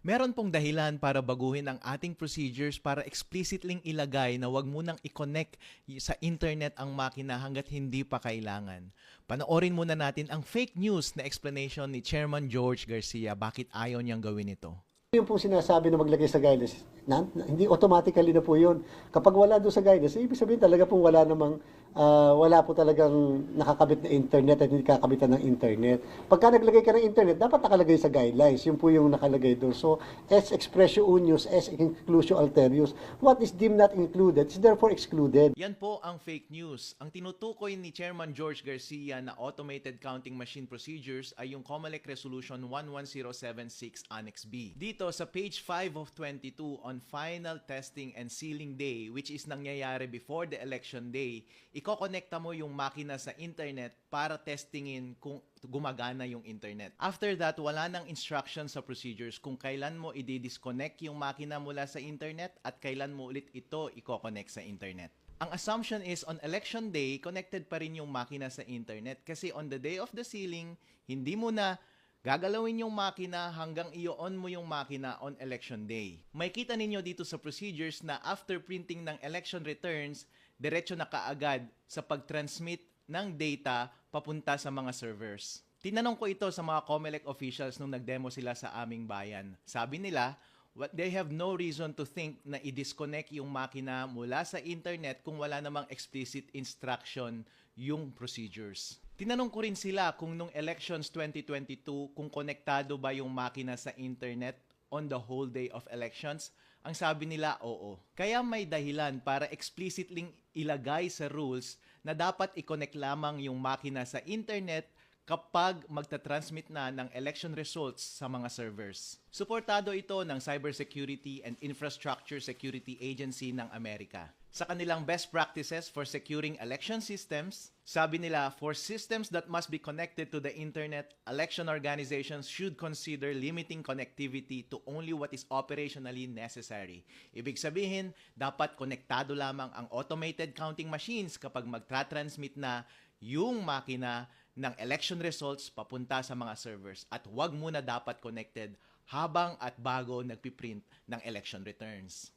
Meron pong dahilan para baguhin ang ating procedures para explicitly ilagay na wag munang i-connect sa internet ang makina hanggat hindi pa kailangan. Panoorin muna natin ang fake news na explanation ni Chairman George Garcia bakit ayaw niyang gawin ito. Yung po sinasabi na maglagay sa guidance, hindi automatically na po yun. Kapag wala doon sa guidance, ibig sabihin talaga pong wala po talagang nakakabit na internet at hindi kakabitan ng internet. Pagka naglagay ka ng internet, dapat nakalagay sa guidelines. Yun po yung nakalagay doon. So, as expressio unius, as inclusio alterius, what is deemed not included is therefore excluded. Yan po ang fake news. Ang tinutukoy ni Chairman George Garcia na automated counting machine procedures ay yung COMELEC Resolution 11076 Annex B. Dito sa page 5 of 22 on final testing and sealing day, which is nangyayari before the election day, ikokonekta mo yung makina sa internet para testingin kung gumagana yung internet. After that, wala nang instructions sa procedures kung kailan mo i-disconnect yung makina mula sa internet at kailan mo ulit ito i-connect sa internet. Ang assumption is on election day, connected pa rin yung makina sa internet kasi on the day of the sealing, hindi mo na gagalawin yung makina hanggang i-on mo yung makina on election day. May kita ninyo dito sa procedures na after printing ng election returns, diretso na kaagad sa pag-transmit ng data papunta sa mga servers. Tinanong ko ito sa mga COMELEC officials nung nagdemo sila sa aming bayan. Sabi nila, they have no reason to think na i-disconnect yung makina mula sa internet kung wala namang explicit instruction yung procedures. Tinanong ko rin sila kung nung elections 2022 kung konektado ba yung makina sa internet on the whole day of elections. Ang sabi nila, oo. Kaya may dahilan para explicitly ilagay sa rules na dapat i-connect lamang yung makina sa internet kapag magta-transmit na ng election results sa mga servers. Suportado ito ng Cybersecurity and Infrastructure Security Agency ng Amerika. Sa kanilang best practices for securing election systems, sabi nila, for systems that must be connected to the internet, election organizations should consider limiting connectivity to only what is operationally necessary. Ibig sabihin, dapat konektado lamang ang automated counting machines kapag magtra-transmit na yung makina ng election results papunta sa mga servers at wag muna dapat connected habang at bago nagpiprint ng election returns.